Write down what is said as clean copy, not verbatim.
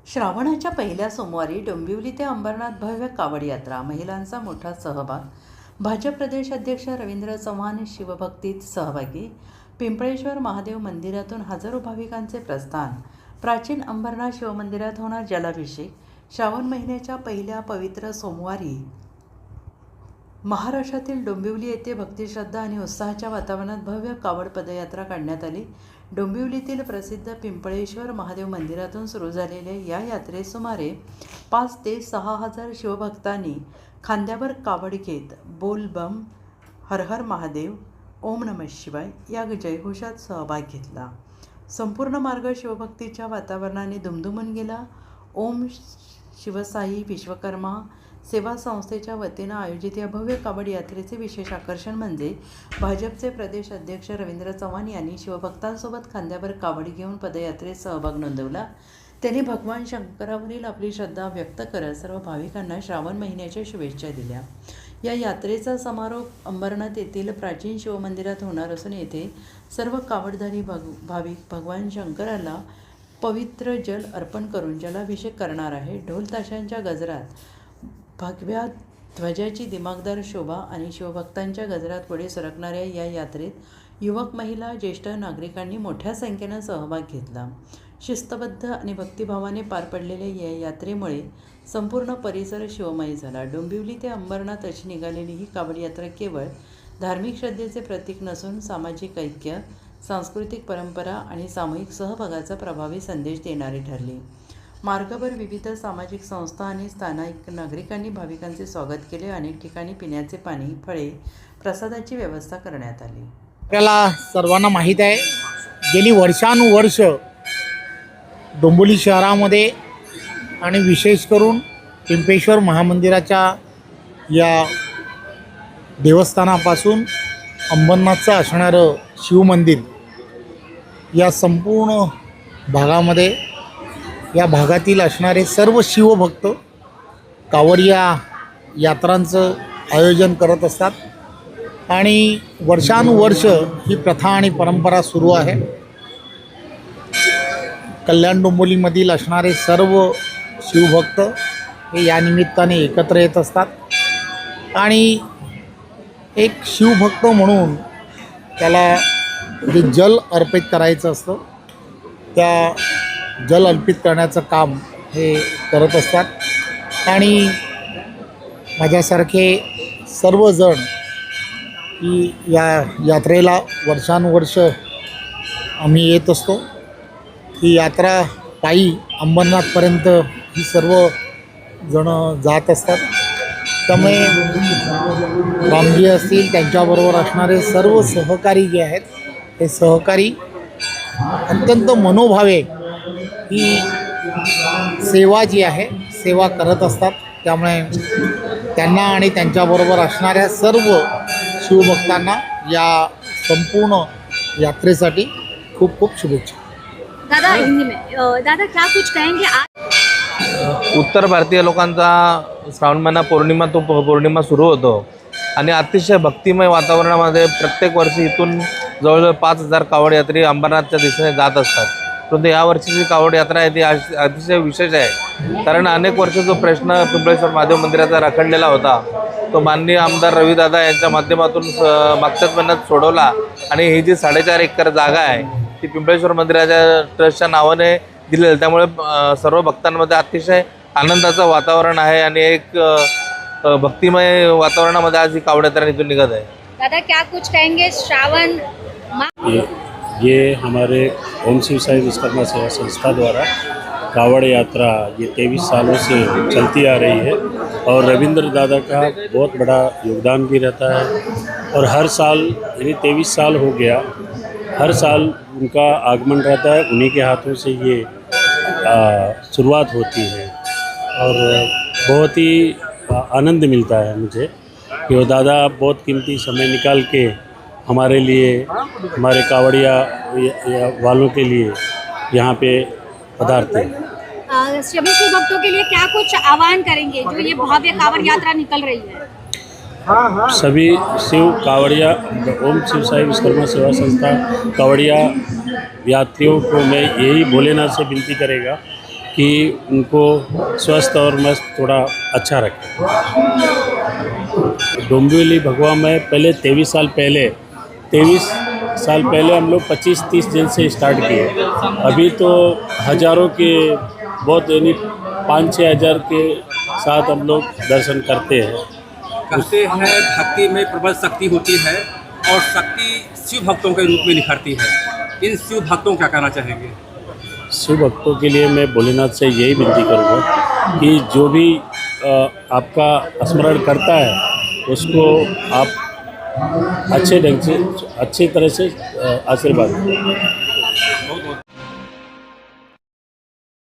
श्रावणाच्या पहिल्या सोमवारी डोंबिवली ते अंबरनाथ भव्य कावड यात्रा, महिलांचा मोठा सहभाग. भाजप प्रदेश अध्यक्ष रवींद्र चव्हाण शिवभक्तीत सहभागी. पिंपळेश्वर महादेव मंदिरातून हजारो भाविकांचे प्रस्थान. प्राचीन अंबरनाथ शिवमंदिरात होणार जलाभिषेक. श्रावण महिन्याच्या पहिल्या पवित्र सोमवारी महाराष्ट्रातील डोंबिवली येथे भक्तिश्रद्धा आणि उत्साहाच्या वातावरणात भव्य कावड पदयात्रा काढण्यात आली. डोंबिवलीतील प्रसिद्ध पिंपळेश्वर महादेव मंदिरातून सुरू झालेल्या या यात्रेत सुमारे 5 ते 6 हजार शिवभक्तांनी खांद्यावर कावड घेत बोल बम, हर हर महादेव, ओम नमः शिवाय या जयघोषात सहभाग घेतला. संपूर्ण मार्ग शिवभक्तीच्या वातावरणाने दुमदुमून गेला. ओम शिवसाई विश्वकर्मा सेवा संस्थेच्या वतीनं आयोजित या भव्य कावड यात्रेचे विशेष आकर्षण म्हणजे भाजपचे प्रदेश अध्यक्ष रवींद्र चव्हाण यांनी शिवभक्तांसोबत खांद्यावर कावड घेऊन पदयात्रेत सहभाग नोंदवला. त्यांनी भगवान शंकरावरील आपली श्रद्धा व्यक्त करत सर्व भाविकांना श्रावण महिन्याच्या शुभेच्छा दिल्या. या यात्रेचा समारोप अंबरनाथ येथील प्राचीन शिवमंदिरात होणार असून येथे सर्व कावडधारी भाविक भगवान शंकराला पवित्र जल अर्पण करून जलाभिषेक करणार आहे. ढोल ताशांच्या गजरात भगव्या ध्वजाची दिमागदार शोभा आणि शिवभक्तांच्या गजरात पुढे सरकणाऱ्या या यात्रेत युवक, महिला, ज्येष्ठ नागरिकांनी मोठ्या संख्येनं सहभाग घेतला. शिस्तबद्ध आणि भक्तिभावाने पार पडलेल्या या यात्रेमुळे संपूर्ण परिसर शिवमय झाला. डोंबिवली ते अंबरनाथ अशी निघालेली ही कावड यात्रा केवळ धार्मिक श्रद्धेचे प्रतीक नसून सामाजिक ऐक्य, सांस्कृतिक परंपरा आणि सामूहिक सहभागाचा प्रभावी संदेश देणारी ठरली. मार्गावर विविध सामाजिक संस्था आणि स्थानिक नागरिकांनी भाविकांचे स्वागत केले. अनेक ठिकाणी पिण्याचे पाणी, फळे, प्रसादाची व्यवस्था करण्यात आली. आपल्याला सर्वांना माहीत आहे, गेली वर्षानुवर्ष डोंबिवली शहरामध्ये आणि विशेष करून पिंपळेश्वर महामंदिराच्या या देवस्थानापासून अंबरनाथचं असणारं शिवमंदिर या संपूर्ण भागामध्ये या भागातील असणारे सर्व शिवभक्त कावडिया यात्रांचं आयोजन करत असतात आणि वर्षानुवर्ष ही प्रथा आणि परंपरा सुरू आहे. कल्याण डोंबिवलीमधील असणारे सर्व शिवभक्त हे या निमित्ताने एकत्र येत असतात आणि एक शिवभक्त म्हणून त्याला जे जल अर्पित करायचं असतं त्या जल अर्पित करण्याचं काम हे करत असतात आणि माझ्यासारखे सर्वजण की या यात्रेला वर्षानुवर्ष आम्ही येत असतो. ही यात्रा पायी अंबरनाथपर्यंत ही सर्व जण जात असतात. त्यामुळे रामजी असतील, त्यांच्याबरोबर असणारे सर्व सहकारी जे आहेत ते सहकारी अत्यंत मनोभावे ही सेवा जी आहे सेवा करत असतात. त्यामुळे त्यांना आणि त्यांच्याबरोबर असणाऱ्या सर्व शिवभक्तांना या संपूर्ण यात्रेसाठी खूप खूप शुभेच्छा. दादा हिंदी में दादा क्या कुछ कहेंगे आज? उत्तर भारतीय लोकांचा श्रावण महिना पौर्णिमा तो पौर्णिमा सुरू होतो आणि अतिशय भक्तिमय वातावरणामध्ये प्रत्येक वर्षी इथून जवळजवळ 5,000 कावड यात्री अंबरनाथच्या दिशेने जात असतात. परंतु यावर्षीची कावड यात्रा आहे ती अतिशय विशेष आहे, कारण अनेक वर्ष जो प्रश्न पिंपळेश्वर महादेव मंदिराचा रखडलेला होता तो माननीय आमदार रविदादा यांच्या माध्यमातून मागच्याच महिन्यात सोडवला आणि ही जी 4.5 एकर जागा आहे ती पिंपळेश्वर मंदिराच्या ट्रस्टच्या नावाने दिलेली. त्यामुळे सर्व भक्तांमध्ये अतिशय आनंदाचं वातावरण आहे आणि एक भक्तिमय वातावरणामध्ये आज ही कावड यात्रा इथून निघत आहे. दादा क्या कुछ कहेंगे? श्रावण ये हमारे ओम शिव साई विश्वकर्मा सेवा संस्था द्वारा कावड़ यात्रा ये 23 सालों से चलती आ रही है और रविंद्र दादा का बहुत बड़ा योगदान भी रहता है और हर साल यानी 23 साल हो गया, हर साल उनका आगमन रहता है, उन्हीं के हाथों से ये शुरुआत होती है और बहुत ही आनंद मिलता है मुझे कि वो दादा बहुत कीमती समय निकाल के हमारे लिए, हमारे कावड़िया वालों के लिए यहाँ पे पधारते हैं। सभी शिव भक्तों के लिए क्या कुछ आह्वान करेंगे जो ये भव्य कावड़ यात्रा निकल रही है? सभी शिव कावड़िया ओम शिव साई विश्वकर्मा सेवा संस्था कावड़िया यात्रियों को मैं यही भोलेनाथ से विनती करेगा कि उनको स्वस्थ और मस्त थोड़ा अच्छा रखें। डोंबिवली भगवा में पहले 23 साल पहले हम लोग 25-30 दिन से स्टार्ट किए। अभी तो हज़ारों के बहुत यानी 5-6 हज़ार के साथ हम लोग दर्शन करते हैं। कहते हैं भक्ति में प्रबल शक्ति होती है और शक्ति शिव भक्तों के रूप में निखरती है। इन शिव भक्तों को क्या कहना चाहेंगे? शिव भक्तों के लिए मैं भोलेनाथ से यही विनती करूँगा कि जो भी आपका स्मरण करता है उसको आप अच्छे ढंग से अच्छी तरह से आशीर्वाद दें।